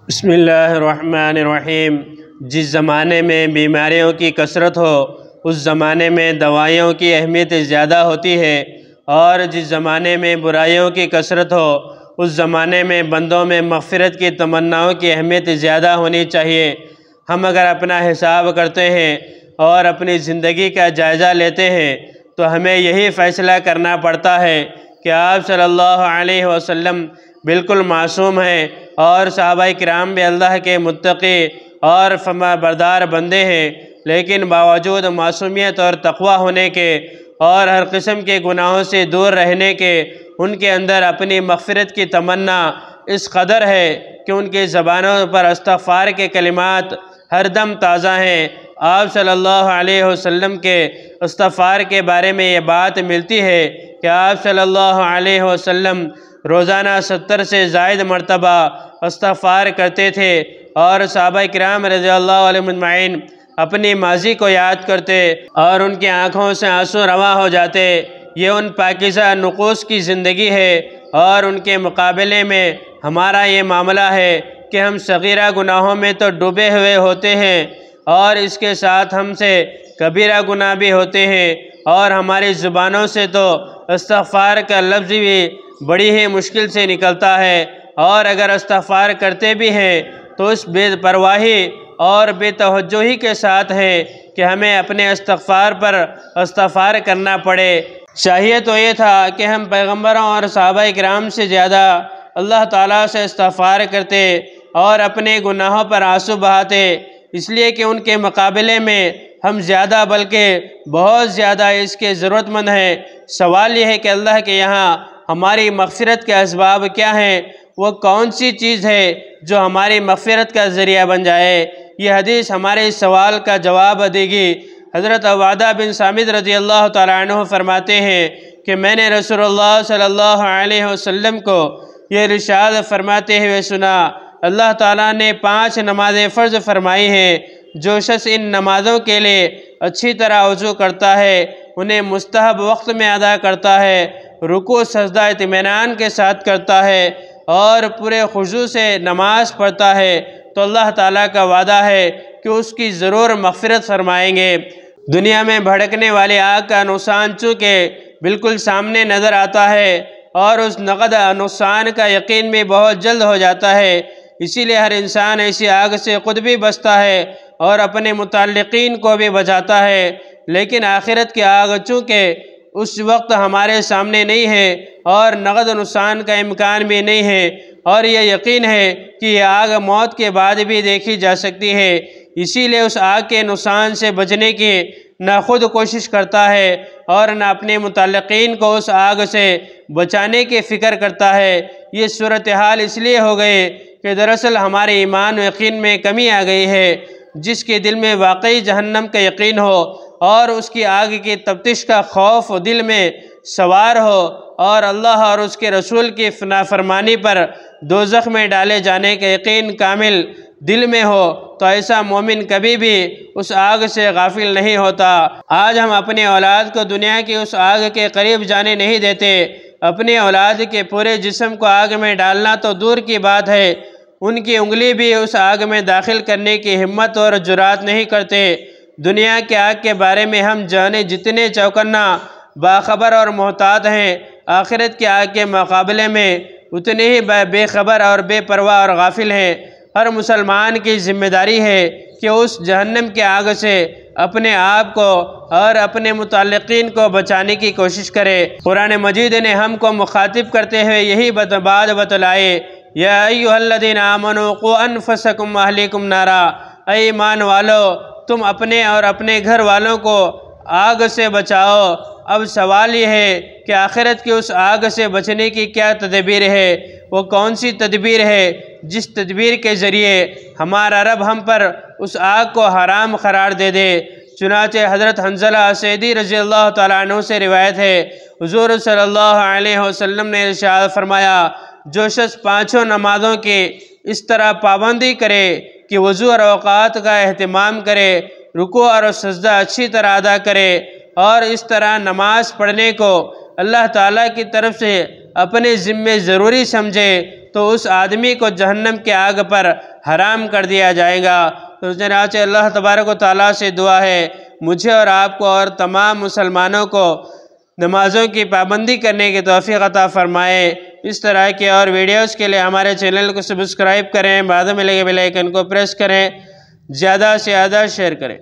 بسم اللہ الرحمن الرحیم۔ جس زمانے میں بیماریوں کی کثرت ہو اس زمانے میں دوائیوں کی اہمیت زیادہ ہوتی ہے، اور جس زمانے میں برائیوں کی کثرت ہو اس زمانے میں بندوں میں مغفرت کی تمناؤں کی اہمیت زیادہ ہونی چاہیے۔ ہم اگر اپنا حساب کرتے ہیں اور اپنی زندگی کا جائزہ لیتے ہیں تو ہمیں یہی فیصلہ کرنا پڑتا ہے کہ آپ صلی اللہ علیہ وسلم بالکل معصوم ہیں، اور صحابہ کرام بھی اللہ کے متقی اور فرما بردار بندے ہیں، لیکن باوجود معصومیت اور تقوی ہونے کے اور ہر قسم کے گناہوں سے دور رہنے کے ان کے اندر اپنی مغفرت کی تمنا اس قدر ہے کہ ان کی زبانوں پر استغفار کے کلمات ہر دم تازہ ہیں۔ آپ صلی اللہ علیہ وسلم کے استغفار کے بارے میں یہ بات ملتی ہے کہ آپ صلی اللہ علیہ وسلم روزانہ 70 سے زائد مرتبہ استغفار کرتے تھے، اور صحابہ کرام رضی اللہ عنہم اجمعین اپنی ماضی کو یاد کرتے اور ان کی آنکھوں سے آنسو رواں ہو جاتے۔ یہ ان پاکیزہ نقوص کی زندگی ہے، اور ان کے مقابلے میں ہمارا یہ معاملہ ہے کہ ہم صغیرہ گناہوں میں تو ڈوبے ہوئے ہوتے ہیں، اور اس کے ساتھ ہم سے کبیرہ گناہ بھی ہوتے ہیں، اور ہماری زبانوں سے تو استغفار کا لفظ بھی بڑی ہی مشکل سے نکلتا ہے، اور اگر استغفار کرتے بھی ہیں تو اس بے پرواہی اور بے توجہی کے ساتھ ہے کہ ہمیں اپنے استغفار پر استغفار کرنا پڑے۔ چاہیے تو یہ تھا کہ ہم پیغمبروں اور صحابہ کرام سے زیادہ اللہ تعالیٰ سے استغفار کرتے اور اپنے گناہوں پر آنسو بہاتے، اس لیے کہ ان کے مقابلے میں ہم زیادہ بلکہ بہت زیادہ اس کے ضرورت مند ہیں۔ سوال یہ ہے کہ اللہ کے یہاں ہماری مغفرت کے اسباب کیا ہیں، وہ کون سی چیز ہے جو ہماری مغفرت کا ذریعہ بن جائے۔ یہ حدیث ہمارے اس سوال کا جواب دے گی۔ حضرت عبادہ بن صامت رضی اللہ تعالیٰ عنہ فرماتے ہیں کہ میں نے رسول اللہ صلی اللہ علیہ وسلم کو یہ ارشاد فرماتے ہوئے سنا، اللہ تعالیٰ نے 5 نمازیں فرض فرمائی ہیں، جو شخص ان نمازوں کے لیے اچھی طرح وضو کرتا ہے، انہیں مستحب وقت میں ادا کرتا ہے، رکوع سجدہ اطمینان کے ساتھ کرتا ہے اور پورے خضوع سے نماز پڑھتا ہے، تو اللہ تعالیٰ کا وعدہ ہے کہ اس کی ضرور مغفرت فرمائیں گے۔ دنیا میں بھڑکنے والی آگ کا نقصان چونکہ بالکل سامنے نظر آتا ہے، اور اس نقد نقصان کا یقین بھی بہت جلد ہو جاتا ہے، اسی لیے ہر انسان ایسی آگ سے خود بھی بچتا ہے اور اپنے متعلقین کو بھی بچاتا ہے، لیکن آخرت کی آگ چونکہ اس وقت ہمارے سامنے نہیں ہے اور نقد نقصان کا امکان بھی نہیں ہے، اور یہ یقین ہے کہ یہ آگ موت کے بعد بھی دیکھی جا سکتی ہے، اسی لیے اس آگ کے نقصان سے بچنے کی نہ خود کوشش کرتا ہے اور نہ اپنے متعلقین کو اس آگ سے بچانے کی فکر کرتا ہے۔ یہ صورتحال اس لیے ہو گئی کہ دراصل ہمارے ایمان و یقین میں کمی آ گئی ہے۔ جس کے دل میں واقعی جہنم کا یقین ہو اور اس کی آگ کی تفتیش کا خوف دل میں سوار ہو، اور اللہ اور اس کے رسول کی نافرمانی پر دوزخ میں ڈالے جانے کا یقین کامل دل میں ہو، تو ایسا مومن کبھی بھی اس آگ سے غافل نہیں ہوتا۔ آج ہم اپنی اولاد کو دنیا کی اس آگ کے قریب جانے نہیں دیتے۔ اپنی اولاد کے پورے جسم کو آگ میں ڈالنا تو دور کی بات ہے، ان کی انگلی بھی اس آگ میں داخل کرنے کی ہمت اور جرات نہیں کرتے۔ دنیا کی آگ کے بارے میں ہم جانے جتنے چوکنا باخبر اور محتاط ہیں، آخرت کی آگ کے مقابلے میں اتنے ہی بے خبر اور بے پرواہ اور غافل ہیں۔ ہر مسلمان کی ذمہ داری ہے کہ اس جہنم کی آگ سے اپنے آپ کو اور اپنے متعلقین کو بچانے کی کوشش کرے۔ قرآن مجید نے ہم کو مخاطب کرتے ہوئے یہی بات بتلائے، یا ایھا الذین آمنوا قوا انفسکم واہلیکم نارا، اے ایمان والو تم اپنے اور اپنے گھر والوں کو آگ سے بچاؤ۔ اب سوال یہ ہے کہ آخرت کی اس آگ سے بچنے کی کیا تدبیر ہے، وہ کون سی تدبیر ہے جس تدبیر کے ذریعے ہمارا رب ہم پر اس آگ کو حرام قرار دے دے۔ چنانچہ حضرت حنظلہ اسیدی رضی اللہ تعالیٰ عنہ سے روایت ہے، حضور صلی اللہ علیہ وسلم نے ارشاد فرمایا، جو شخص 5 نمازوں کی اس طرح پابندی کرے کہ وضو اور اوقات کا اہتمام کرے، رکوع اور سجدہ اچھی طرح ادا کرے، اور اس طرح نماز پڑھنے کو اللہ تعالیٰ کی طرف سے اپنے ذمے ضروری سمجھے تو اس آدمی کو جہنم کے آگ پر حرام کر دیا جائے گا۔ تو چنانچہ اللہ تبارک و تعالیٰ سے دعا ہے مجھے اور آپ کو اور تمام مسلمانوں کو نمازوں کی پابندی کرنے کی توفیق عطا فرمائے۔ اس طرح کے اور ویڈیوز کے لیے ہمارے چینل کو سبسکرائب کریں، بعد میں لگے بیل آئیکن کو پریس کریں، زیادہ سے زیادہ شیئر کریں۔